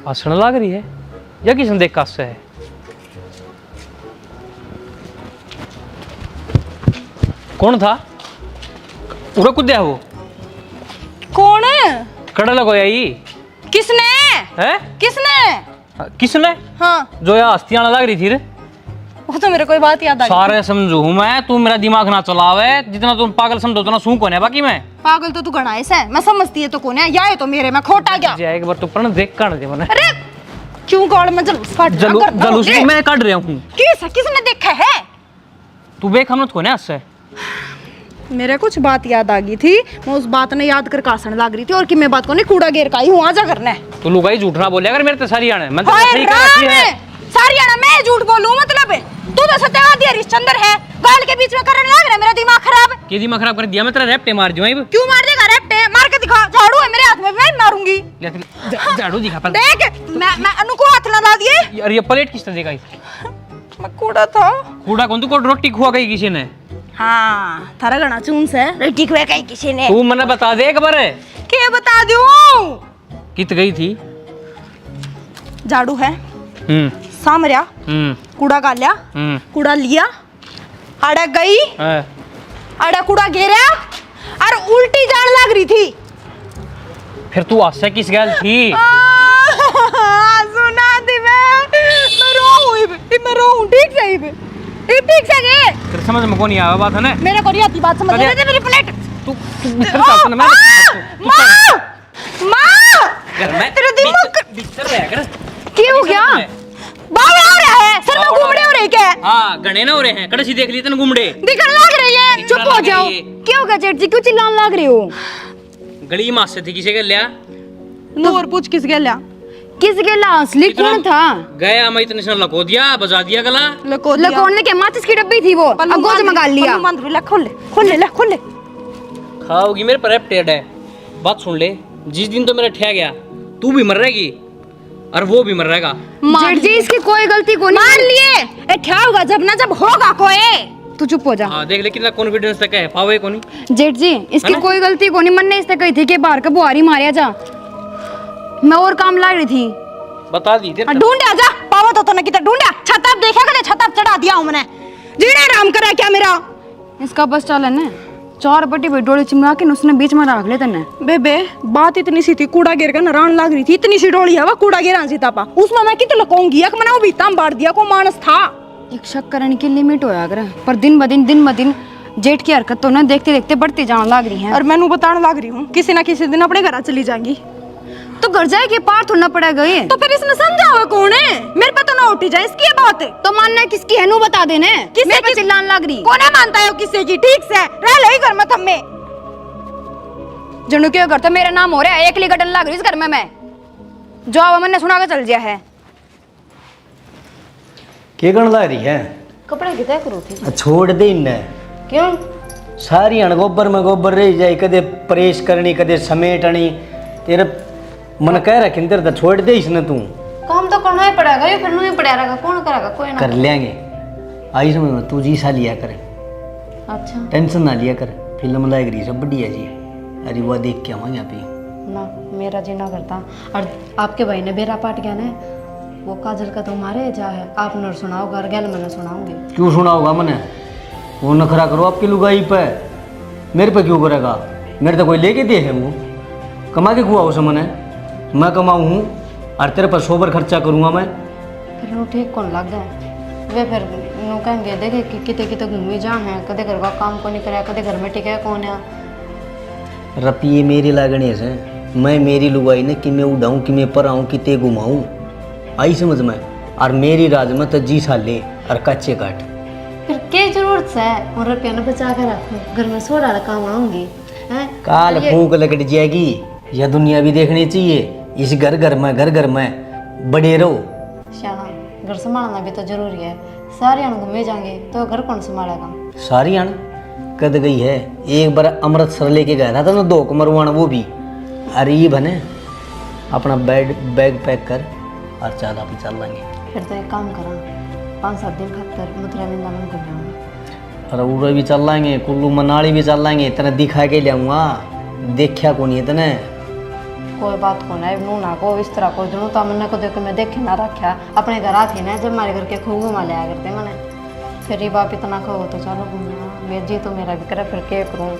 हंसने लग रही है या किसने देख कस है। कौन था उरा कुद्या वो? कौन? कड़ा लगो यही किसने? है किसने? किसने? हाँ जो या हस्ती आने लग रही थी रे। वो तो मेरे कोई बात याद आ गई। सारे समझू हूं मैं, तू मेरा दिमाग ना चलावे। जितना तुम पागल समझो उतना सूं कौन है बाकी मैं। पागल तो तू घना है, मैं समझती है तो कौन है, या है तो मेरे में खोटा गया। एक बार तू पर देख कर दे मने। अरे क्यों गाड़ में जलूस काट रहा है? जलूस मैं काट रहा हूं। किसने देखा है? तू बेख हम कौन है उससे। मेरे कुछ बात याद आ गई थी, मैं उस बात ने याद कर कासन लग रही थी। और कि मैं बात को नहीं कूड़ा घेर का ही हूं, आजा करना है। तू लुगाई झूठ ना बोलिया अगर मेरे ते सारी आने मैं तो हाय सही कह राम रही है। सारी आना मैं झूठ बोलूं मतलब है? तू तो सत्यवादी हरिश्चंद्र है, गाल के बीच में करने लग रहा है मेरा दिमाग खराब। के दिमाग खराब कर दिया मैं तेरा रैप्टे मार दूं। क्यों मार देगा रैप्टे? मार के दिखा, झाड़ू है मेरे हाथ में, मैं मारूंगी। झाड़ू दिखा पर देख मैं अनु को हाथ ना ला दिए। यार ये प्लेट किसने देखा? मैं कूड़ा था। कूड़ा कौन? तू को रोटी खुआ गई किसी ने? हाँ थारा गणा चून से रोटी खुआ गई किसी ने। तू मने बता दे एक बार। के बता दूं? कित गई थी? झाड़ू है हम्म सामरिया, कूड़ा गालिया, कूड़ा लिया, आड़ा गई, आड़ा कूड़ा घेरा और उल्टी जान लग रही थी। फिर तू आशा किस गल थी? सुना दी मैं रोऊं ठीक सही पे ठीक से गे। तेरे समझ में कौन नहीं आया बात है ना? मेरे को नहीं आती बात समझ में। मेरी प्लेट तू बिस्तर साथ ना मैं माँ घर में तेरे दिमाग बिस्तर रह कर। क्यों क्या बावड़ा हो रहा है? सर में घूमड़े हो रही क्या? हां गणे ना हो रहे हैं। कड़सी देख लिए तने घूमड़े दिखने लग रही है। चुप हो जाओ। क्यों होगा जेठ जी, क्यों चिल्लाने लग रहे हो? गली मास से थी किसे के लिया? नूर पूछ किस गया लिया? किस गया असली कौन था? गया मैं इतने से लको दिया बजा दिया गला। लकोड़ने के माचिस की डब्बी थी वो, अब गोज मंगा लिया। खोल ले खाओगी मेरे पर एप्टेड है। बात सुन ले, जिस दिन तो मेरा ठह गया तू भी मर रहेगी और वो भी मर रहेगा। जेठ जी इसकी कोई गलती को नहीं मान लिए। ए क्या होगा जब ना जब होगा कोई। तू चुप हो जा। हां देख ले कितना कॉन्फिडेंस तक है पावे कोनी। जेठ जी इसकी कोई गलती को नहीं, मन ने इससे कही थी कि बाहर का बुहारी मारिया जा। मैं और काम ला रही थी। बता दी तेरे ढूंढा जा पावा तो ना कितना ढूंढा। छत आप देखा करे, छत आप चढ़ा दिया हूं मैंने। जीने आराम करा क्या मेरा? इसका बस चलन है। चार बटी भाई डोली चिमड़ा के उसने बीच में रख ले तने। बेबे बात इतनी सी थी, कूड़ा गिर का नरान लग रही थी। इतनी सी डोली है वो कूड़ा गिरा सी तापा, उसमें मैं कित लकोंगी। एक मैंने वो बीता बांट दिया को मानस था। एक शक करने की लिमिट होया करे, पर दिन ब दिन जेठ की हरकत तो ना देखते देखते बढ़ती जाने लग रही है। और मैंने बताने लग रही हूँ किसी ना किसी दिन अपने घर चली जाएंगी। तो घर जाएगी पार थोड़ा पड़ेगा ये। तो फिर इसने समझा हुआ कौन है? मेरे पे तो ना उठी जाए इसकी बात है। तो मानना किसकी है नू बता देने। मेरे पे चिल्लाने लग रही। कौन है मानता है किसी की? ठीक से रह ले घर में थम्मे। जनू क्यों करता मेरा नाम हो रहा है, एकली गटन लग रही इस घर में। मैं जो अब मैंने सुना के चल गया है। के गण ला रही है? कपड़ा कितना करो थी? छोड़ दे इन्ने। क्यों? सारी अण गोबर में गोबर रह जाए, कदे प्रेस करनी कदे समेटनी। तेरे मन कह रहा किंतर तो छोड़ दे इसने। तू काम तो करना ही पड़ेगा, ये फिर नहीं पड़ेगा। कौन करेगा? कोई ना कर लेंगे। आई समझ में तू जी सा लिया कर। अच्छा टेंशन ना लिया कर। फिल्म लाइक रही सब बढ़िया जी। अरे वो देख के आवा यहाँ पे ना मेरा जी ना करता। और आपके भाई ने बेरा पाट गया ना, वो काजल का तो मारे जा है। आप न सुनाओ घर गैल मैंने सुनाऊंगी। क्यों सुना होगा मैंने? वो नखरा करो आपकी लुगाई पे, मेरे पे क्यों करेगा? मेरे तो कोई लेके दे है, वो कमा के खुआ उसे मैंने। मैं कमाऊँ हूँ और तेरे पर सोबर खर्चा करूँगा मैं। फिर वो ठीक कौन लग गए वे? फिर नो कहेंगे देखे कि किते किते घूमी जा है, कदे घर का काम को नहीं कराया, कदे घर में टिका कौन है। रपिए मेरी लागने से मैं मेरी लुगाई ने कि मैं उड़ाऊँ कि मैं पर आऊँ किते घुमाऊँ। आई समझ में? और मेरी राज में तो जी साले और कच्चे काट। फिर क्या जरूरत है? और रुपया न बचा कर रखो, घर में सोडा काम आऊंगी। काल फूंक लगट जाएगी। यह दुनिया भी देखनी चाहिए। इस घर घर में बड़े रहो। शाना घर संभालना भी तो जरूरी है। सारे अण घूमे जाएंगे तो घर कौन संभालेगा? सारी अण कद गई है। एक बार अमृतसर लेके गया था ना 2 कमरवान, वो भी। अरे ये बने अपना बैग पैक कर और चाला पे चल लेंगे। फिर तो एक काम करा, 5-7 दिन खातर मथुरा वृंदावन घूम आऊंगा। अरे उड़े भी चल लेंगे, कुल्लू मनाली भी चल लेंगे। इतना दिखा के ले आऊँगा। देखा कौन है इतने? कोई बात को ना नू ना को इस तरह को जनू तो मैंने को देख मैं देखे ना रखा अपने घर आते ना जब हमारे घर के खूब घुमा लिया करते मैंने फिर ये बाप इतना कहो तो चलो घूमना मैं जी तो मेरा भी करे फिर क्या करूँ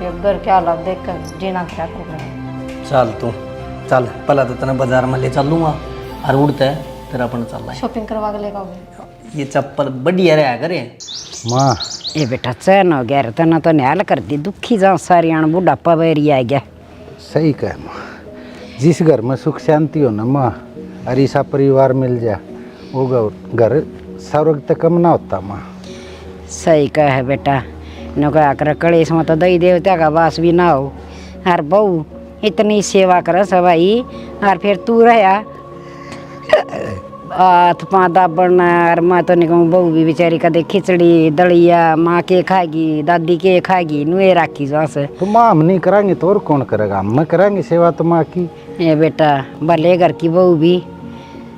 ये घर के हालात देख कर जीना क्या करूँ। चल तू चल पहला तो तेना बाजार में ले चलूँगा और उड़ता है तेरा अपन चल रहा है शॉपिंग करवा के लेगा वो ये चप्पल बढ़िया रहा करे माँ। ये बेटा चैन हो गया रहता ना तो न्याल कर दी दुखी जाऊँ सारी आन बुढ़ापा बेरी आ गया। सही कहे माँ, जिस घर में सुख शांति हो ना माँ और ऐसा परिवार मिल जाए वो घर स्वर्ग तक कम ना होता माँ। सही कहे बेटा न कहा कर कलेश में तो दही देवता का वास भी ना हो हर बहू इतनी सेवा कर सवाई और फिर तू रहा हाथ पाँव दाबना और मैं तो नहीं कहूँ बहू भी बेचारी कदे खिचड़ी दलिया माँ के खाएगी दादी के खाएगी नुए राखी जहाँ से तो माँ हम नहीं कराएंगे तो और कौन करेगा, हम कराएंगे सेवा तो माँ की। ये बेटा भले घर की बहू भी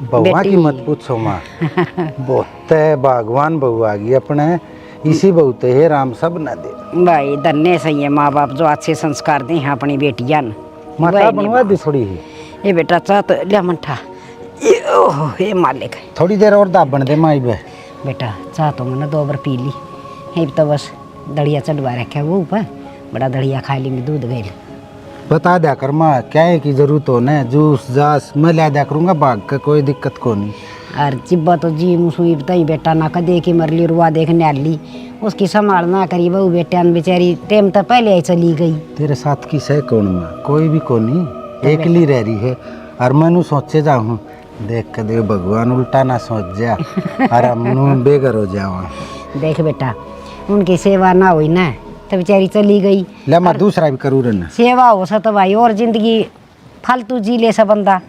बहुआ की मत पूछो माँ बहुत है भगवान बहू आ गई अपने इसी बहू ते है राम सब न दे भाई धन्य सही है माँ बाप जो अच्छे संस्कार दें हैं अपनी बेटियां न। माता बनवा दी थोड़ी ही ये बेटा चाह तो लिया मंठा ये ओहो ये मालिक है थोड़ी देर और दाबन दे माई बे बेटा चाह तो मैंने 2 बार पी ली ये तो बस दड़िया चढ़वा रखा वो ऊपर बड़ा दड़िया खा ली दूध गई बता दिया कर माँ क्या है की जरूरत हो न जूस जास मैं ला दिया करूँगा भाग का कोई दिक्कत को नहीं। और चिब्बा तो जी मुसुई बताई बेटा ना कदे की मरली रुआ देख न्याली उसकी संभाल ना करी बहू बेटा बेचारी टेम तो पहले ही चली गई। तेरे साथ की सह कौन माँ कोई भी को नहीं एकली रह रही है और मैनू सोचे जाऊँ देख के दे भगवान उल्टा ना सोच जा और हम बेघर हो जाओ। देख बेटा उनकी सेवा ना हुई ना तो बेचारी चली गई ले मैं दूसरा भी करूँ रहना सेवा हो सा तो भाई और जिंदगी फालतू जी ले सा बंदा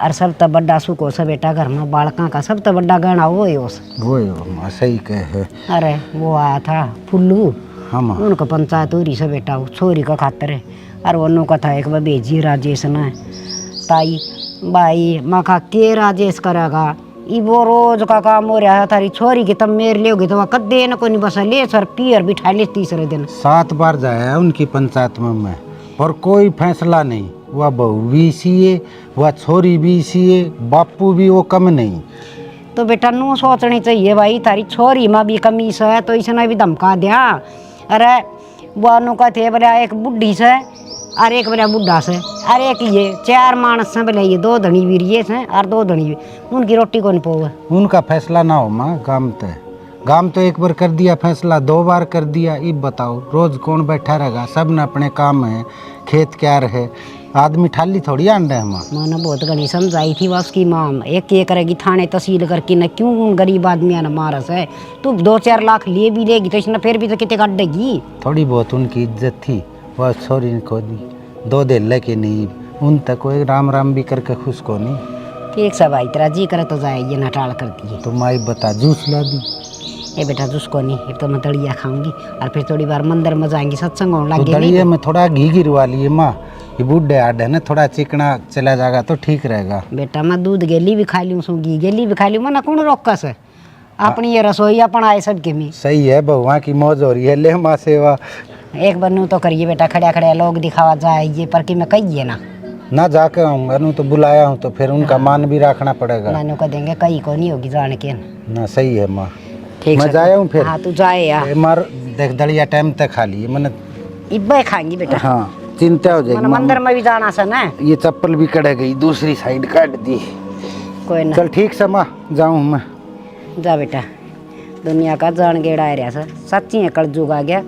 और सब तो बड़ा सुख हो सा बेटा घर में बालका का सब तो बड़ा गहना वो ही हो वो सही कहे। अरे वो आया था फुल्लू हाँ माँ उनको पंचायत हो रही सा बेटा छोरी का खातर है और वो का था एक बार भेजी राजेश ने ताई भाई माँ का के राजेश करेगा ये वो रोज का काम हो रहा है थारी छोरी की तब मेरे ले तो वह कदे न को नहीं बसा ले सर पियर बिठा ले तीसरे दिन 7 बार जाया उनकी पंचायत में मैं और कोई फैसला नहीं वह बहू भी इसी है वह छोरी भी इसी है बापू भी वो कम नहीं। तो बेटा नू सोचनी चाहिए भाई थारी छोरी में भी कमी से तो इसने भी धमका दिया। अरे वो नु का थे बोले एक बुढ़ी से और एक बोले बुढ़ा से और एक ये 4 मानस से बोले ये 2 धनी वीरिये से और 2 धनी उनकी रोटी को नहीं पोवे उनका फैसला ना हो माँ गाम तो 1 बार कर दिया फैसला 2 बार कर दिया अब बताओ रोज कौन बैठा रहेगा सब ने अपने काम है खेत क्या रहे आदमी ठाली थोड़ी आंडे है माँ। मैंने बहुत घनी समझाई थी बस की माँ एक ये करेगी थाने तहसील करके न क्यों गरीब आदमी ने मारस है तू 2-4 लाख लिए भी लेगी तो इसने फिर भी तो कितने काट देगी। थोड़ी बहुत उनकी इज्जत थी वह छोरी को दी 2 दिन लेके नहीं उन तक कोई राम राम भी करके खुश को नहीं। ठीक सब भाई तेरा जी करे तो जाए ये नटाल कर दिए तो माई बता जूस ला दी ये बेटा जिसको नहीं एक तो मैं दड़िया खाऊंगी और फिर थोड़ी बार मंदिर में जाएंगी सत्संग होने तो लगे दड़िया में थोड़ा घी गिरवा लिए माँ ये बूढ़े आड है ना थोड़ा चिकना चला जाएगा तो ठीक रहेगा। बेटा मैं दूध गेली भी खा लूँ सो घी गेली भी खा लूँ मैं कौन रोका से अपनी ये रसोई अपन आए सबके में सही है बहुआ की मौज हो रही है ले माँ सेवा एक बनू तो करिए बेटा खड़े खड़े लोग दिखावा जाए ये पर कि मैं कहिए ना जाके आऊँगा नू तो बुलाया हूँ तो फिर उनका मान भी रखना पड़ेगा। मैंने को देंगे कहीं को नहीं होगी जान के ना सही है माँ ठीक मैं जाया हूँ फिर। हाँ तू जाए यार मार देख दड़िया टाइम तक खा लिए मैंने इब्बे खाएंगी बेटा हाँ चिंता हो जाएगी मैंने मंदिर में भी जाना सा ना ये चप्पल भी कड़ गई दूसरी साइड काट दी कोई ना चल ठीक से माँ जाऊँ मैं जा बेटा दुनिया का जान गेड़ा आ रहा सर सच्ची है कल जुग आ गया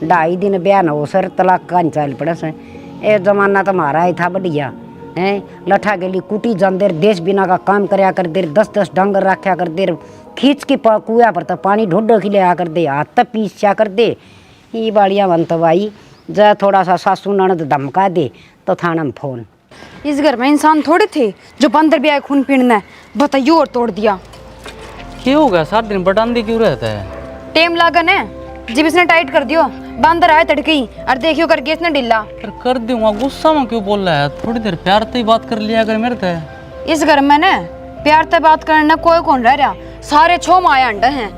2.5 दिन बयान हो सर तलाक का चाल पड़ा से ये जमाना तो हमारा ही था बढ़िया है लठा गेली कुटी जान देर देश बिना का काम करया कर देर 10-10 डंगर रखा कर देर खींच के कुआ पर तो पानी ढूंढ खिले आ कर दे हाथ तक पीछा कर दे ये बाड़िया बनता भाई जा थोड़ा सा सासू ननद धमका दे तो थाना में फोन। इस घर में इंसान थोड़े थे जो बंदर भी आए खून पीना है बताइयो और तोड़ दिया। क्या हो गया 7 दिन बटांदी क्यों रहता है? टेम लागन है जब इसने टाइट कर दियो बंदर आए तड़के और देखियो करके इसने ढिल्ला कर दूंगा गुस्सा में क्यों बोल रहा है? थोड़ी देर प्यार से ही बात कर लिया अगर मेरे से। इस घर में ना प्यार से बात करना कोई कौन रह रहा सारे 6 माया अंडे हैं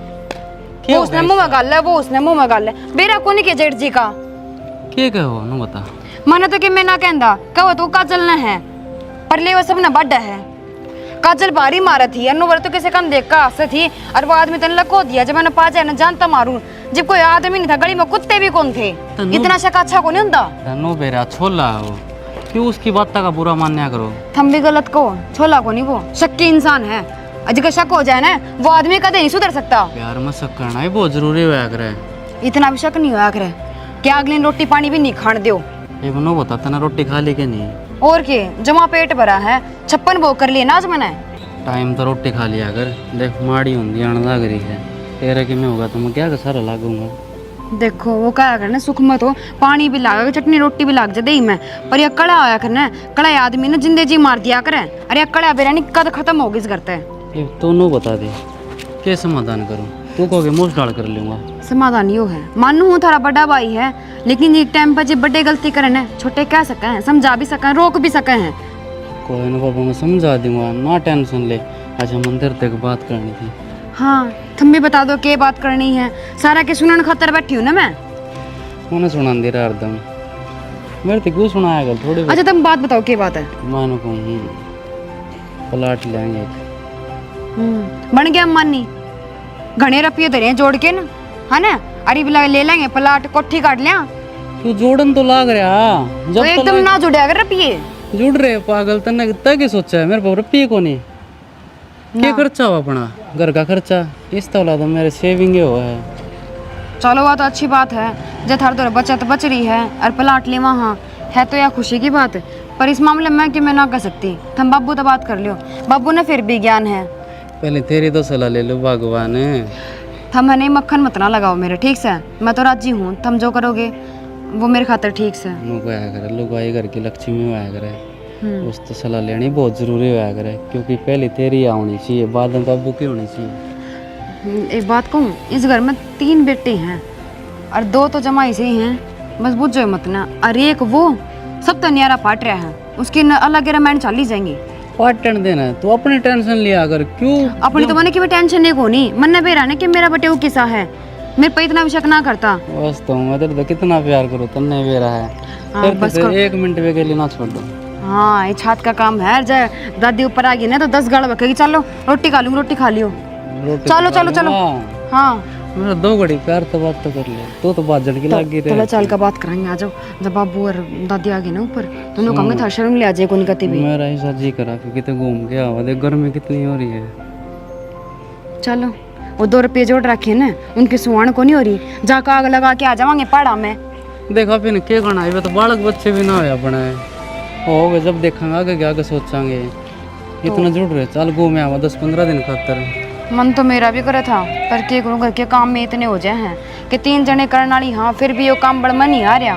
वो उसने मुंह में गाल है वो उसने मुंह में गाल है बेरा कोनी के जेठ जी का क्या कहो ना बता मैंने तो कि मैं ना कहंदा कहो तो का चलना है पर ले वो सब ना बड़ा है। काजल बारी मारा थी अनु तो किसी कम देख का हंसे थी और वो आदमी तने लको दिया जब मैंने पा जाए ना जानता मारू जब कोई आदमी नहीं था गली में कुत्ते भी कौन थे इतना शक अच्छा को नहीं होता। तनु बेरा छोला हो क्यों उसकी बात का बुरा मान्या करो। थम भी गलत को छोला को नहीं वो शक्की इंसान है अगर शक हो जाए ना वो आदमी कदे नहीं सुधर सकता। प्यार में शक करना ही बहुत जरूरी है करे। इतना भी शक नहीं होया करे क्या अगले रोटी पानी भी नहीं खान दो। ये बनो बता तना रोटी खा ली के नहीं और के जमा पेट भरा है 56 वो कर लिए ना आज मैंने टाइम तो रोटी खा लिया कर देख माड़ी होंगी आने लग रही है तेरे की में होगा तो मैं क्या का सारा लागूंगा। देखो वो क्या करना सुख मत हो पानी भी लागा चटनी रोटी भी लाग जा दही में पर ये कड़ा आया करना कड़ा आदमी ने जिंदे जी मार दिया करे। अरे कड़ा बेरानी कद खत्म होगी इस करते ये तो नो बता दे क्या समाधान करूं तू कहोगे मुंह डाल कर लूंगा। समाधान यो है मानू हूँ थारा बड़ा भाई है लेकिन एक टाइम पर जब बड़े गलती करे ना छोटे कह सके हैं समझा भी सके रोक भी सके हैं। कोई ना बाबा मैं समझा दूंगा ना टेंशन ले। अच्छा मंदिर तक बात करनी थी। हाँ तुम भी बता दो क्या बात करनी है सारा के सुनने खातर बैठी हूँ ना मैं। उन्हें सुना दे रहा हरदम मेरे तो क्यों सुनाया कर थोड़ी अच्छा तुम बात बताओ क्या बात है। मानो कहूँ प्लाट लेंगे बन गया मानी घने रुपये धरे जोड़ के ना है ना अरे बिला ले लेंगे प्लाट कोठी काट लिया तू जोड़न तो लाग रहा तो जब एकदम ना जुड़े अगर रुपये जुड़ रहे पागल तन्ने तक सोचा है मेरे पास रुपये को नहीं क्या खर्चा हो अपना घर का खर्चा इस तौला तो मेरे सेविंग हुआ है। चलो वो तो अच्छी बात है जब थार तो बचत बच रही है और प्लाट ले वहाँ है तो यह खुशी की बात पर इस मामले में कि मैं ना कर सकती तुम बाबू तो बात कर लियो बाबू ने फिर भी ज्ञान है। पहले तेरी तो सलाह ले लो भगवान। थम है नहीं मक्खन मत ना लगाओ मेरे ठीक से मैं तो राजी हूँ तुम जो करोगे वो मेरे खातर ठीक से। मुझको आया करे लोग आए घर की लक्ष्मी आया करे उस तो सलाह लेनी बहुत जरूरी होया करे क्योंकि पहले तेरी आनी चाहिए बाद में बाबू की होनी चाहिए। एक बात कहूँ इस घर में 3 बेटे हैं और 2 तो जमाई से ही हैं बस बुझो मत ना और एक वो सब तो न्यारा पाट रहा है उसकी अलग रामायण चाली जाएंगी। पाटन देना तू अपनी टेंशन लिया कर क्यों अपनी तो मैंने की टेंशन नहीं कोनी मन बेरा ने कि मेरा बटे वो किसा है मेरे पे इतना भी शक ना करता। बस तो मैं तेरे तो कितना प्यार करूँ तन्ने मेरा है फिर बस तो 1 मिनट के लिए ना छोड़ दो। हाँ ये छात का काम है जाए दादी ऊपर आ गई ना तो 10 गाड़ बकेगी चलो रोटी खा लूँ रोटी खा लियो चलो चलो चलो। हाँ मेरा 2 घड़ी प्यार तो बात तो कर ले तो बात जड़ की लग गई चलो चल का बात करेंगे आ जाओ जब बाबू और दादी आ गए ना ऊपर दोनों कहेंगे था शर्म ले आ जाए कोनी कती भी। मेरा ऐसा जी करा कि कितने घूम के आवा देख गर्मी कितनी हो रही है। चलो वो 2 रुपये जोड़ रखे ना उनकी सुहान को नहीं हो रही जाकर आग लगा के आ जावांगे पहाड़ा में। देखा फिर क्या करना है तो बालक बच्चे भी ना हो अपने हो गए जब देखेंगे आगे क्या सोचांगे इतना जुड़ रहे चल घूमे आवा 10-15 दिन खातर। मन तो मेरा भी करे था पर क्या करूँ घर के काम में इतने हो जाए हैं कि 3 जने करने वाली हाँ फिर भी वो काम बड़ मन नहीं आ रहा।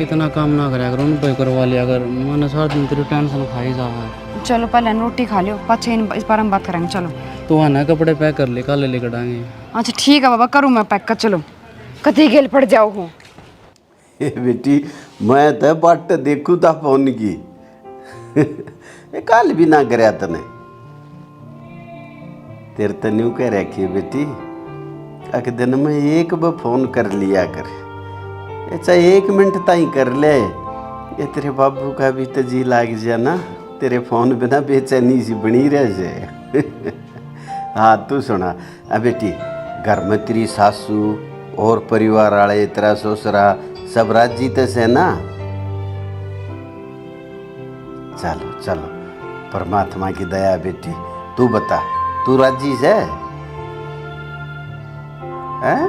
इतना काम ना करे अगर उनको करवा लिया अगर मैंने सारा दिन तेरी टेंशन खाई जा है। चलो पहले रोटी खा लियो पाछे इस बारे में बात करेंगे चलो। तो आना कपड़े पैक कर ले कल लेकर आएंगे। अच्छा ठीक है बाबा करूँ मैं पैक कर चलो कति गेल पड़ जाओ हूँ। बेटी मैं तो बट देखू था फोन की कल भी ना कराया तने तेरे तो न्यू कह रखी बेटी एक दिन में एक बार फोन कर लिया कर चाहे 1 मिनट ताई कर ले ये तेरे बाबू का भी तो जी लाग जाए ना तेरे फोन बिना बेचैनी सी बनी रह जाए। हाँ तू सुना बेटी घर में तेरी सासू और परिवार वाले तेरा ससुरा सब राजी तो से ना। चलो चलो परमात्मा की दया बेटी तू बता तू राजी से हैं?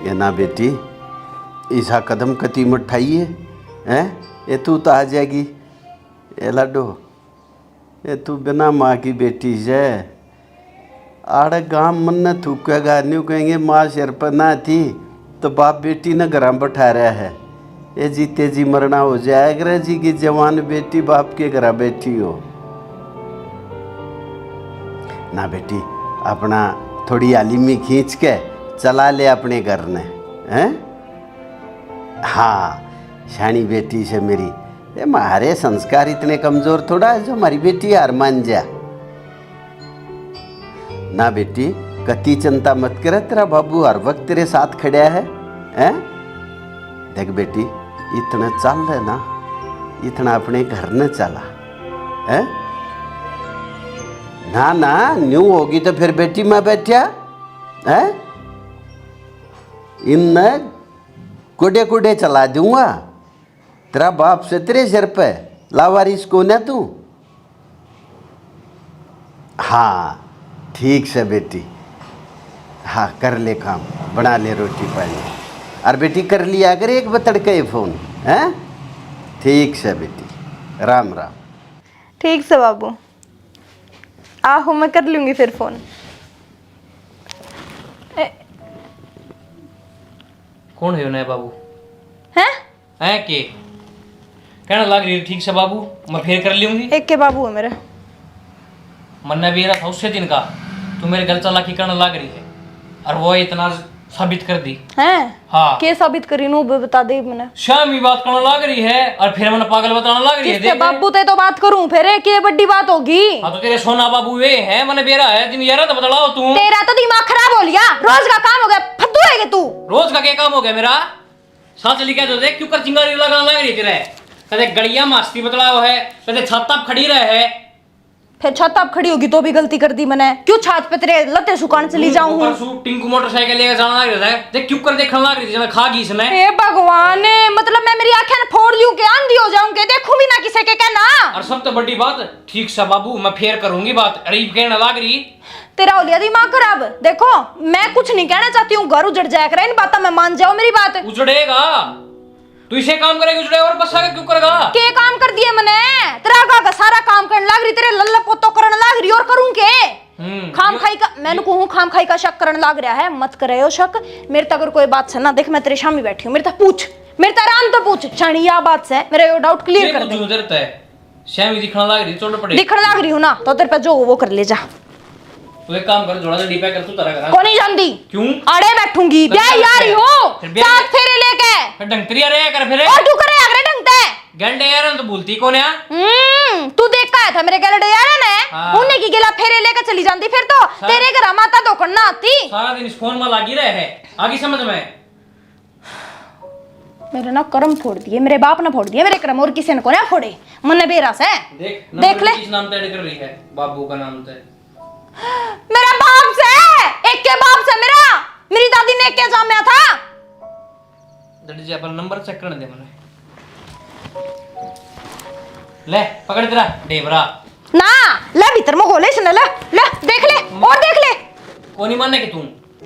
ये ना बेटी ऐसा कदम कती मत उठाइए हैं ये तू तो आ जाएगी ये लाडो ये तू बिना माँ की बेटी से आड़े गांव मन न थूकेगा न्यू कहेंगे माँ सिर पर ना थी तो बाप बेटी ने घर बैठा रहा है ये जीते जी मरना हो जाएगा जी की जवान बेटी बाप के घर बैठी हो ना बेटी अपना थोड़ी आलिमी खींच के चला ले अपने घर ने हैं। हाँ शानी बेटी से मेरी ये हमारे संस्कार इतने कमज़ोर थोड़ा है जो हमारी बेटी हार मान जा ना बेटी कति चिंता मत करे तेरा बाबू हर वक्त तेरे साथ खड़ा है हैं। देख बेटी इतना चल रहे ना इतना अपने घर न चला है ना ना न्यू होगी तो फिर बेटी मैं बैठा है इन कुडे कुडे चला दूंगा तेरा बाप से तेरे सिर पे लावारिस को ना तू हाँ ठीक से बेटी हाँ कर ले काम बना ले रोटी पानी और बेटी कर लिया अगर एक बतड़ के फ़ोन है ठीक से बेटी राम राम ठीक से बाबू आहो मैं कर लूंगी फिर फोन कौन है नया बाबू हैं के कहना लग रही है ठीक से बाबू मैं फिर कर लूंगी एक के बाबू है मेरा मन्ना भी रहा था उससे दिन का तू मेरे गल चालाकी करने लग रही है और वो इतना साबित कर दी हैं हाँ के साबित करी नू बता दे मैंने शामी बात करने लग रही है और फिर मैंने पागल बताने लग रही है किसके देख बाबू ते तो बात करूं फिर के बड़ी बात होगी हाँ तो तेरे सोना बाबू वे है मैंने बेरा है जिन यारा तो बतलाओ तू तेरा तो दिमाग खराब हो लिया रोज का काम हो गया फद्दू है तू रोज का क्या काम हो गया मेरा साथ चली क्या तो देख क्यों कर चिंगारी लगाने लग रही तेरे कदे गड़िया मास्ती बतलाओ है कदे छत पर खड़ी रहे है फिर छत आप खड़ी होगी तो भी गलती कर दी मैंने क्यों छत पे तेरे लते सुकान चली जाऊं परसों टिंकू मोटरसाइकिल लेकर जाना लग रहा है देख क्यों कर देखने लग रही थी जब खा गई इसने हे भगवान मतलब मैं मेरी आंखें फोड़ लूं के आंधी हो जाऊंगी देखूं भी ना किसी के कहना और सब तो बड़ी बात ठीक सा बाबू मैं फेर करूंगी बात अरीब कहने लग रही तेरा हो लिया दिमाग खराब देखो मैं कुछ नहीं कहना चाहती हूँ घर उजड़ जाया करे इन बातों में मान जाओ मेरी बात उजड़ेगा तू इसे काम करेगा उजड़े और बस आगे क्यों करेगा के काम कर दिए मैंने तेरा का सारा काम करने लग रही तेरे लल्ला पोतो करने लग रही और करूं के खाम खाई का मैंने कहूं खाम खाई का शक करने लग रहा है मत करे हो शक मेरे तक अगर कोई बात से ना देख मैं तेरे सामने बैठी हूं मेरे तक पूछ मेरे तक आराम तो पूछ छानी या बात से मेरा ये डाउट क्लियर कर दे उधर है श्यामी दिखने लग रही चोट पड़े दिखने लग रही हूं ना तो तेरे पे जो वो कर ले जा तू एक काम कर जोड़ा से डीपा कर तू तरह करा को नहीं जानती क्यों अड़े बैठूंगी ब्याह यार हो साथ फेरे लेके फिर डंकरिया रे कर फिर और तू करे अगरे ढंगते गंडे यार तो भूलती कौन है तू देख का था मेरे गलडे यार ने हाँ। उन्हें की गिला फेरे लेके चली जाती फिर तो तेरे घर माता धोकन ना आती सारा दिन इस फोन में लागी रहे है आगे समझ में मेरे ना कर्म फोड़ दिए मेरे बाप ने फोड़ दिए मेरे कर्म और किसी ने को ना फोड़े मन बेरा से देख ले किस नाम पे कर रही है बाबू का नाम तो मेरा बाप से एक के बाप से मेरी दादी ने एक के जामिया था दड़ी जी अपन नंबर चेक करने दे मैंने ले पकड़ तेरा डेबरा ना ले भीतर में गोले सुन ले ले देख ले और देख ले कोनी मानने के तू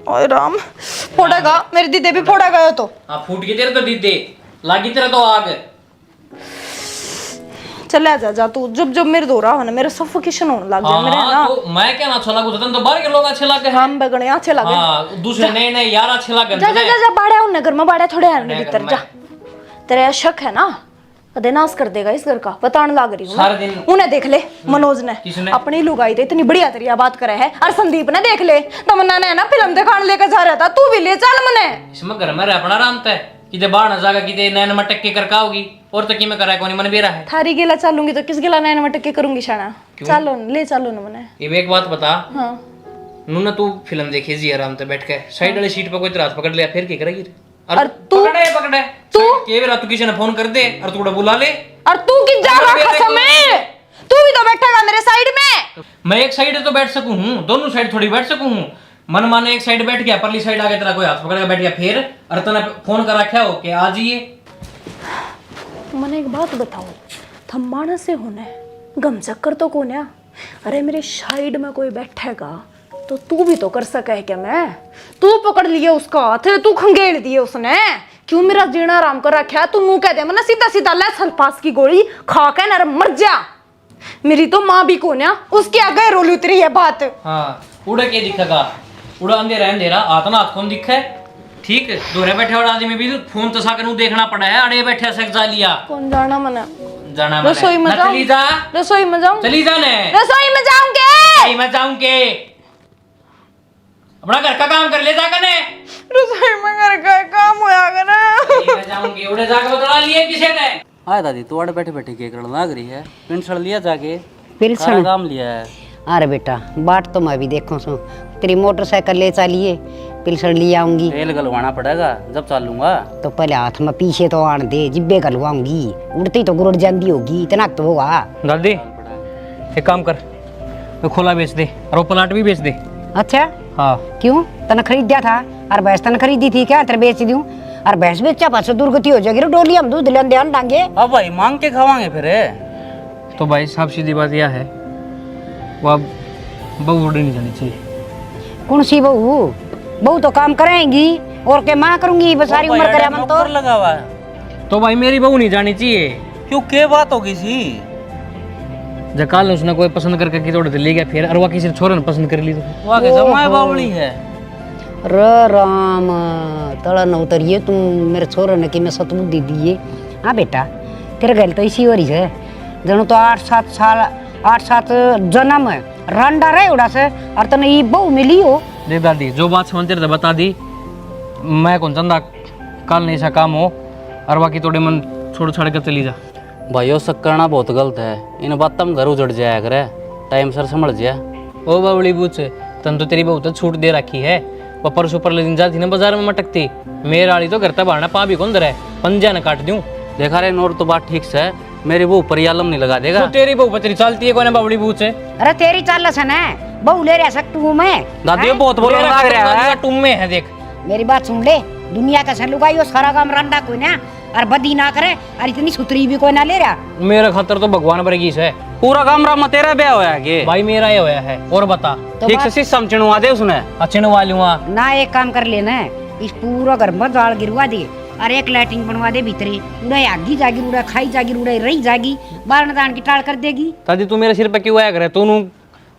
ओए राम फोड़ेगा मेरी दीदी भी फोड़ा गया तो हाँ फूट के तेरे तो दीदे लागी तेरा तो आग चल जा जा तू जब जब मेरे दो रहा हो ना मेरा सफोकेशन होने लग गया मेरे ना तो मैं क्या ना अच्छा लगू तो बाहर के लोग अच्छे लगे हम बगड़े अच्छे लगे हाँ दूसरे नए नए यार अच्छे लगे जा जा जा जा बाड़ा उन नगर में बाड़ा थोड़े आने भीतर जा तेरा शक है ना अदे नाश कर देगा इस घर का बताने लग रही हूँ सारे दिन उन्हें देख ले मनोज ने किसने? अपनी लुगाई तो इतनी बढ़िया तरीका बात करे है और संदीप ने देख ले तमन्ना ने ना फिल्म दिखाने लेकर जा रहा था तू भी ले चल मने इसमें घर में रह अपना आराम तय किते बाहर न जागा किते नैन मटक के करका होगी और तो की में करा कोनी मन बेरा है थारी गेला चलूंगी तो किस गेला नैन मटक के करूंगी शाना चलो ले चलो ना मने ये एक बात बता हाँ नू ना तू फिल्म देखी जी आराम से बैठ के साइड वाली सीट पर कोई तेरा हाथ पकड़ लिया फिर क्या करेगी और तू पकड़े तू के बेरा तू किसी ने फोन कर दे और तू बुला ले और तू किस जा रहा कसम है तू भी तो बैठेगा मेरे साइड में मैं एक साइड तो बैठ सकूं हूं दोनों साइड थोड़ी बैठ सकूं हूं मन माने एक साइड बैठ गया परली साइड आगे तेरा कोई हाथ पकड़ के बैठ गया फिर और तने फोन कर रखा हो कि आ जाइए मने एक बात बताओ थम मानस से होने गम चक्कर तो कौन है अरे मेरे साइड में कोई बैठेगा तो तू भी तो कर सका है क्या मैं तू पकड़ लिए उसका हाथ तू खंगेल दिए उसने क्यों मेरा जीना आराम कर रखा है तू मुंह कह दे मना सीधा सीधा ले सल्फास की गोली खा के नर मर जा मेरी तो माँ भी कौन है उसके आगे रोली उतरी है बात हाँ उड़ा के दिखेगा उड़ा अंधेरा अंधेरा हाथ ना हाथ कौन दिखे ठीक दोहरे बैठे वाला आदमी भी फोन तो साकर देखना पड़ा है अड़े बैठे सक जा लिया कौन जाना मना जाना रसोई में चली जा रसोई में जाऊं चली जा ने रसोई में जाऊंगे मैं जाऊंगे अपना घर का काम कर ले जा कने रसोई में घर का काम होया करे मैं जाऊंगी उड़े जाके बता लिए किसे ने हाँ दादी तू अड़ बैठे बैठे के करने लग रही है पेंसिल लिया जाके पेंसिल? सारा काम लिया है अरे बेटा बाट तो मैं भी देखो सो तेरी मोटरसाइकिल ले चलिए पिलसण ले आऊंगी। तेल गलवाना पड़ेगा जब चालूंगा। तो पहले हाथ में पीछे तो आन दे, जिब्बे गलवाऊंगी। उड़ती तो गुरुड़ जाती होगी, इतना तो होगा। दादी एक काम कर, तो खोला बेच दे और वो प्लाट भी बेच दे। अच्छा हाँ क्यों, तने खरीद दिया था? और भैंस तने खरीदी थी क्या, तेरे बेच दूं? और भैंस बेचा पास दुर्गति हो जाएगी। डोली हम दूध लेन ध्यान डांगे। अब भाई मांग के खावांगे फिर। तो भाई साहब सीधी बात यह है, वो अब बहू उड़ नहीं जानी चाहिए। कौन सी बहू? बहू तो काम करेंगी और क्या माँ करूंगी, बस सारी उम्र करे मन तो। लगा हुआ है तो भाई मेरी बहू नहीं जानी चाहिए। क्यों, क्या बात होगी सी? जकाल उसने कोई पसंद करके किसी और ले गया, फिर अरवा किसी छोरे ने पसंद कर ली तो वहाँ के जमाए बावली है। र राम तड़ा न उतरिए तुम मेरे छोरे ने कि मैं सतबुद्धि दिए। हाँ बेटा, तेरे गल तो इसी हो रही है। जनो तो 8-7 साल 8-7 जन्म है रंडा रहे उड़ा से, और तने ये बहू मिली हो। देख दादी, जो बात समझते रहे बता दी। मैं कौन चंदा कल नहीं ऐसा काम हो, अरवा की तोड़े मन छोड़ छाड़ कर चली जा। भाइयों सब करना बहुत गलत है। इन बात तुम घर उजड़ जाया करे, टाइम सर समझ जा। ओ बावली बूच, तन तो तेरी बहू तो छूट दे रखी है। वो परसों पर दिन जाती ना बाजार में मटकती, मेरे वाली तो घर तक बाहर पा भी कौन दर है, पंजा न काट दूं। देखा रे नोर तो बात ठीक से, मेरी वो परियालम नहीं लगा देगा। तो तेरी बहू पतरी चलती है कोई ना बावली बूच है। अरे तेरी चाल से ना बहू ले रहा सकतू मैं। दादी बहुत बोलने लग रहा है। तुम में है देख, मेरी बात सुन ले, दुनिया का से लुगाई सारा काम रंडा कोई ना, और बदी ना करे, और इतनी सुतरी भी कोई ना ले रहा। मेरा खतर तो भगवान बरेगी है। पूरा काम राम तेरा ब्याह होया के भाई मेरा ये होया है। और बता तो ठीक से समझणवा दे उसने। अच्छे नवा लूंगा ना, एक काम कर लेना, इस पूरा घर में जाल गिरवा दे और एक लाइटिंग बनवा दे भीतरे। उड़ा आगी जागी, उड़ा खाई जागी, उड़ा रही जागी, बारण दान की टाल कर देगी। दादी तू मेरे सिर पे क्यों आया करे, तू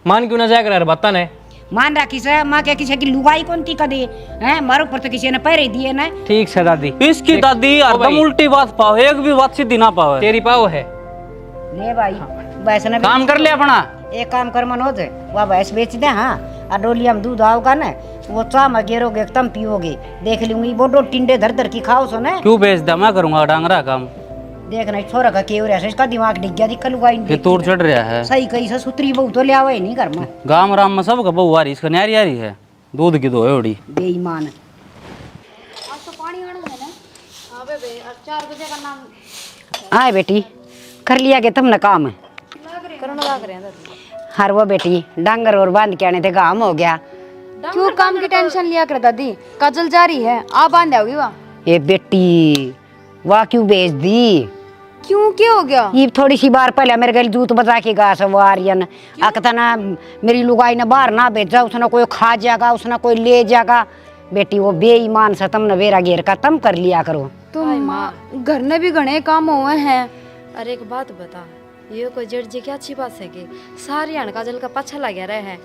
मान क्यों ना जाया करे बता ने। मान रखी से माँ के किसी की लुगाई कौन थी कदे हैं, मारो ऊपर तो किसी ने पैरे दिए ना। ठीक है दादी। इसकी दादी हरदम उल्टी बात पाओ, एक भी बात सीधी ना पावे। तेरी पाव है। ले भाई वैसे काम कर ले अपना। एक काम कर मनोज, वह भैंस बेच दे। हाँ, और डोली हम दूध आओगा ना, वो चाह में गिरोगे एकदम पियोगे, देख लूंगी। वो दो टिंडे धर धर की खाओ सो ना। क्यों बेच दे, मैं करूंगा डांगरा काम। देखना छोरा का केव रहा, इसका दिमाग डिग गया, दिक्कत लुगाई फिर तोड़ चढ़ रहा है। सही कही से सुतरी बहू तो ले आवे नहीं घर में। गांव राम में सब का बहू आ रही, इसका न्यारी आ रही है, दूध की दो है उड़ी। बेईमान। आए बेटी, कर लिया के तुमने काम? हर वो बेटी डांगर और बांध के आने थे, काम हो गया। क्यों काम की टेंशन लिया कर दादी, काजल जा रही है, आप बांध आओगी वहाँ। ये बेटी वाह क्यों बेच दी? क्यों, क्या हो गया? ये थोड़ी सी बार पहले मेरे गल जूत बजा के गा सब आर्यन अकता ना, मेरी लुगाई ने बाहर ना भेजा, उसने कोई खा जाएगा, उसने कोई ले जाएगा। बेटी वो बेईमान से तुमने बेरा घेर का तम कर लिया करो। तो माँ घर में भी घने काम हुए हैं। अरे एक बात बता, ये कोई जड़ जी क्या अच्छी बात है कि सारी हन काजल का पछा लगे रहे हैं।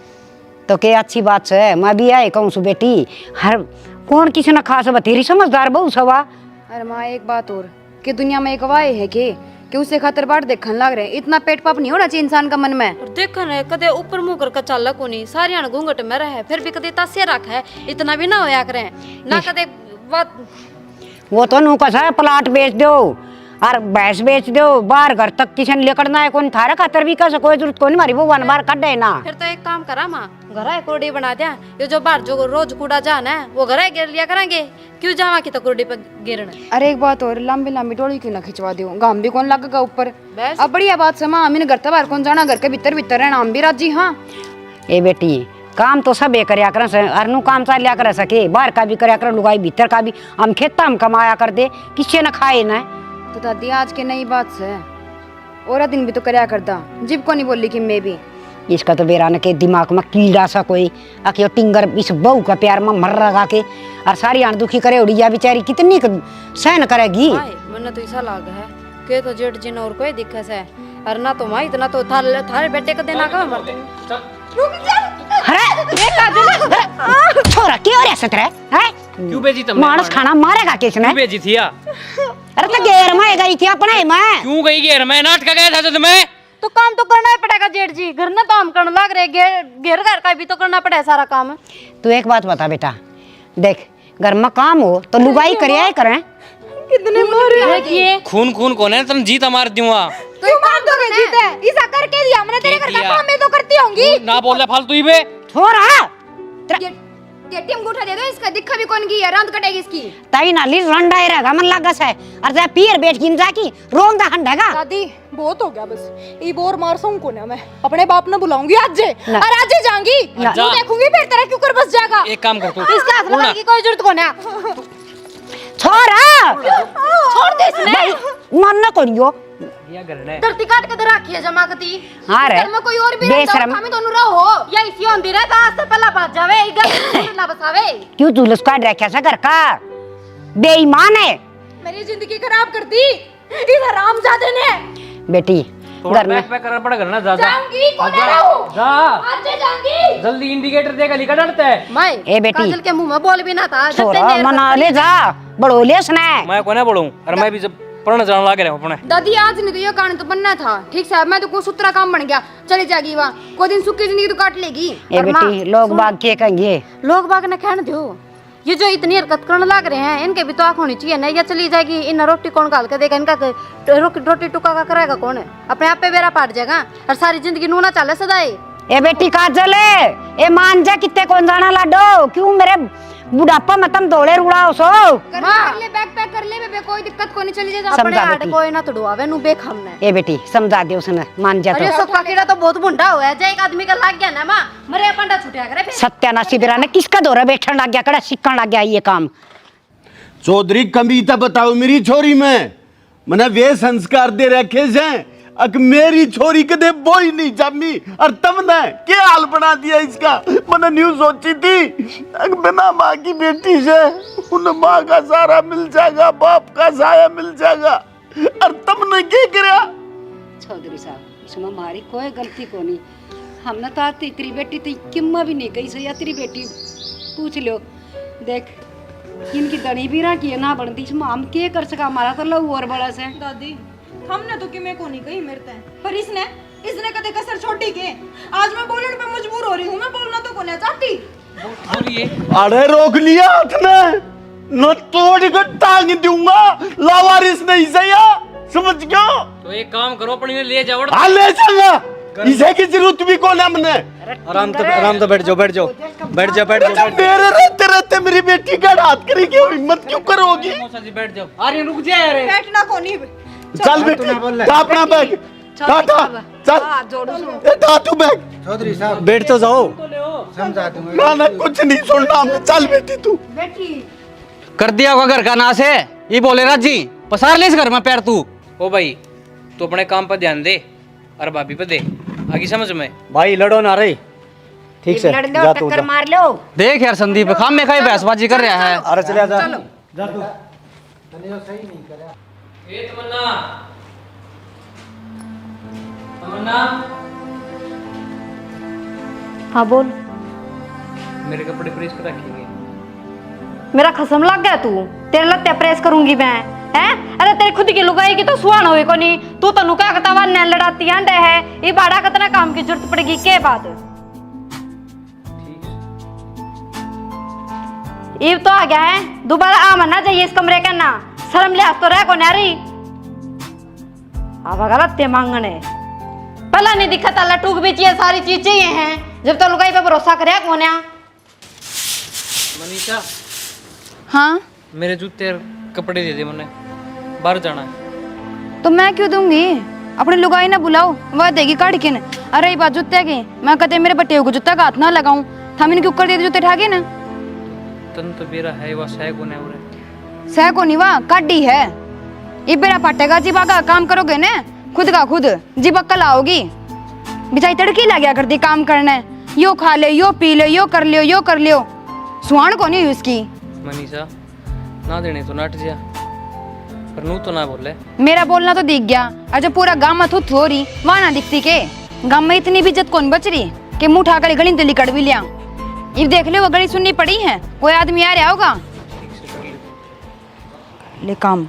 तो क्या अच्छी बात है, मैं भी आई कहूँ सु बेटी, हर कौन किसी ने खास बतेरी समझदार बहु सवा। अरे माँ एक बात और, कि दुनिया में एक वाय है कि उसे खातर बाट देखने लग रहे, इतना पेट पाप नहीं होना चाहिए इंसान का मन में। और देखो ना, कदे ऊपर मुंह कर चाल को नहीं, सारी हन घूंघट में रहे, फिर भी कदे तस्य रखा है, इतना भी ना होया करे ना। कदे बात वो तो नू कसा प्लाट बेच दो और भैंस बेच दो, बाहर घर तक किसी ने लेकर ना है, कौन थारा खातर भी कस कोई जरूरत कोई मारी भगवान बाहर कट है ना। फिर तो एक काम करा माँ, घर है कुर्डी बना दिया, ये जो बाहर जो रोज कूड़ा जाना है वो घर गिर लिया करेंगे, क्यों जावा की तो कुर्डी पर गिरना। अरे एक बात और, लंबी लंबी डोली क्यों ना खिंचवा दियो, गाम भी कौन लगेगा ऊपर। अब बढ़िया बात से माँ, हमने घर तक बाहर कौन जाना, घर के भीतर भीतर रहना, हम भी राजी। हाँ ए बेटी काम तो सब ये करया कर, अरनू काम चाल लिया कर सके, बाहर का भी करया कर, लुगाई भीतर का भी, हम खेता हम कमाया कर दे, किसी न खाए ना। तो दादी आज के नई बात से और दिन भी तो करया करता, जिब को नहीं बोली कि मैं भी। इसका तो बेरान के दिमाग में कीड़ा सा कोई आके टिंगर इस बहू का प्यार में मर लगा के, और सारी आन दुखी करे उड़िया बेचारी कितनी सहन करेगी। मैंने तो ऐसा लग है के तो जेठ जी और कोई दिक्कत है, और ना तो माँ इतना तो थारे बेटे का देना का मरते। अरे छोरा क्यों रे सतरे हैं? क्यों बेची तुमने? मानस खाना मारेगा किसने? क्यों बेची थी? अरे तो घेर में गई थी अपने में। क्यों गई घेर में? नाटक गया था तो तुम्हें। तो काम तो करना ही पड़ेगा जेठ जी, घर में काम करने लग रहे, घेर घर का भी तो करना पड़ेगा सारा काम। तू एक बात बता बेटा, देख घर में काम हो तो लुगाई करिया करें। कितने मारे खून खून कौन है? तुम जीत मार दूंगा। तो काम तो मैं जीते, ऐसा करके दिया हमने, तेरे घर का काम मैं तो करती होंगी। ना बोल रहा फालतू ही बे। छोरा के टीम गुठा दे दो इसका दिखा भी कौन की है रात कटेगी इसकी ताई नाली रंडा ही रहेगा मन लागस है और जा पीर बैठ गिन जाकी रोंग दा हंडेगा दादी बहुत हो गया बस ये बोर मार सकूं को ना मैं अपने बाप ने बुलाऊंगी आज जे ना। और आज जे जाऊंगी ना। तू देखूंगी फिर तेरा क्यों कर बस जाएगा एक काम कर तू इसका हाथ लगाने की कोई जरूरत को ना छोरा छोड़ दे इसने मन न करियो या गरने धरती काट के रखी है जमा कती हाँ रे घर में कोई और भी बेशरम। रहता हमें दोनों रहो या इसी होंदी रहता आज से पहला बात जावे इधर ना बसावे क्यों जुलूस काट रखा सा घर का बेईमान है मेरी जिंदगी खराब कर दी इस हरामजादे ने बेटी थोड़ा घर में बैक पैक करना पड़ेगा ना जा जा जाऊंगी कौन रहूं जा आज से जाऊंगी जल्दी इंडिकेटर देगा लिखा डरता है मैं ए बेटी। काजल के मुंह में बोल भी ना था जब छोरा तेरे मना ले जा बड़ो ले सने मैं कोने बोलूं और मैं भी जब पढ़ने जाने लग रहा हूं अपने दादी आज नहीं तो ये कहानी तो बनना था ठीक से मैं तो कोई सूत्रा काम बन गया चली जाएगी वहाँ कोई दिन सुखी जिंदगी तो काट लेगी ए बेटी लोग बाग के कहेंगे लोग बाग ने कहने दो ये जो इतनी हरकत करने लग रहे हैं इनके भी तो आँख होनी चाहिए ना या चली जाएगी इन रोटी कौन गाल के देगा इनका रोटी टुका का करेगा कौन अपने आप पे बेरा पाट जाएगा और सारी जिंदगी नूना चाले सदाई ए बेटी काजल ए मान जा कितने कौन जाना लाडो क्यों मेरे बुढ़ापा में तुम दौड़े रुड़ाओ सो कर ले बैग पैक कर ले बेबे कोई दिक्कत को नहीं चली जाए अपने समझा हाथ बेटी। कोई ना तोड़वावे नु बेखम ने ए बेटी समझा दे उसने मान जा अरे तो सब का कीड़ा तो बहुत बुंडा हुआ है जे एक आदमी का लाग गया ना मां मरे पंडा छुटिया करे फिर सत्यानाशी बिरा ने किसका दौरा बैठन लग गया कड़ा सीखने लग गया ये काम चौधरी कविता बताओ मेरी छोरी में मैंने वे संस्कार दे रखे हैं अक मेरी छोरी कदे बोई नहीं जमी और तुमने क्या हाल बना दिया इसका मैंने न्यूज सोची थी अक बिना माँ की बेटी से उन माँ का सारा मिल जाएगा बाप का साया मिल जाएगा और तुमने क्या किया चौधरी साहब इसमें हमारी कोई गलती को नहीं हमने तो आज तेरी बेटी तो किम्मा भी नहीं कही सही या तेरी बेटी पूछ लो देख इनकी दड़ी भी ना किए ना बनती इसमें हम क्या कर सका हमारा तो लहू और बड़ा से दादी हमने तो कि मैं को नहीं कही मेरे पर इसने कदे कसर छोटी के आज मैं बोलने पे मजबूर हो रही हूँ मैं बोलना तो को नहीं चाहती बोलिए अरे रोक लिया हाथ ने न तोड़ के टांग दूंगा लावारिस नहीं सही समझ गयो तो एक काम करो अपनी ने ले जाओ हाँ ले चलना इसे की जरूरत भी कौन है हमने आराम तो बैठ जाओ अच्छा मेरे रहते रहते मेरी बेटी का हाथ करेगी और हिम्मत क्यों करोगी मौसा जी बैठ जाओ आर्यन रुक जा यार बैठना को नहीं चल बेटी जा अपना बैग टाटा चल ए तू बैग चौधरी साहब बैठ तो जाओ समझा दूंगा ना ना कुछ नहीं सुनना हमने चल बेटी तू कर दिया होगा घर का नाश है ये बोले राजी पसार ले इस घर में पैर तू ओ भाई तू अपने काम पर ध्यान दे और भाभी पे दे आगे समझ में भाई लड़ो ना रे ठीक से लड़ लो जा तू टक्कर मार लो देख यार संदीप खाम में खाई बहसबाजी कर रहा है अरे चले जा जा तू ए तमन्ना तमन्ना हाँ बोल मेरे कपड़े प्रेस कर रखेंगे मेरा खसम लग गया तू तेरे लत्ते प्रेस करूंगी मैं हैं अरे तेरी खुद की लुगाई की तो सुहान होए को नहीं तू तो नुका कतावा ने लड़ाती आंडे है ये बाड़ा कितना काम की जरूरत पड़ेगी के बाद ये तो आ गया है दोबारा आ मना चाहिए इस कमरे का ना शर्म लिहाज तो रह को नारी अब गलत ते मांगने पहला नहीं दिखा था लटूक भी चाहिए सारी चीज चाहिए हैं जब तो लुगाई पे भरोसा करे कौन है मनीषा हाँ मेरे जूते और कपड़े दे दे मैंने बाहर जाना है तो मैं क्यों दूंगी अपनी लुगाई ना बुलाओ वह देगी काट के न अरे ये बात जूते की मैं कहते मेरे बटे को जूता का हाथ ना लगाऊं थामिन के ऊपर दे जूते ठाके ना तन तो बेरा है वह सह गुने हो रहे सह को नहीं वाह काटी है ये बेरा पाटेगा जीवा का काम करोगे ना खुद का खुद जीवा कल आओगी बिचारी तड़की लग गया करती काम करने यो खा ले यो पी ले यो कर लियो सुहान को नहीं हुई उसकी मनीषा ना देने तो नट जा पर नू तो ना बोले मेरा बोलना तो दिख गया अच्छा पूरा गांव में थुथ हो रही वहां ना दिखती के गांव में इतनी भी इज्जत कौन बच रही कि मुंह उठाकर गली दिल्ली कड़ भी लिया ये देख लो वो गली सुननी पड़ी है कोई आदमी आ रहा होगा ले काम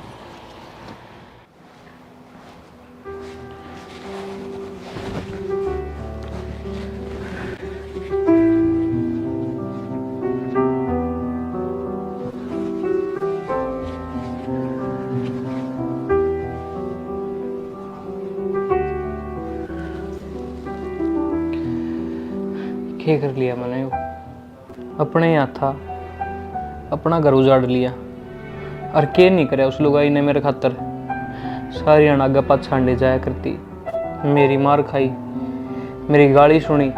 क्या कर लिया मैंने अपने यहाँ था, अपना घर उजाड़ लिया और के नहीं करे उस लुगाई ने मेरे खातर। सारी अनागा पाछांडे जाया करती, मेरी मार खाई, मेरी गाली सुनी।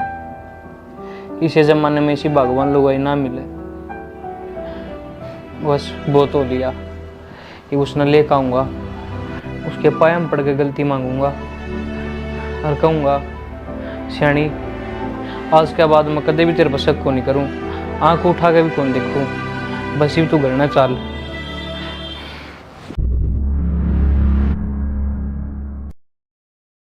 इसे जमाने में इसी भगवान लुगाई ना मिले, बस बहुत हो लिया कि उसने ले आऊँगा, उसके पाया में पड़ के गलती मांगूंगा और कहूँगा सियाणी आज के बाद मैं कदे भी तेरे पर शक को नहीं करूँ, आंख उठा के भी कौन देखूँ, बस ही तू घर ना चाल।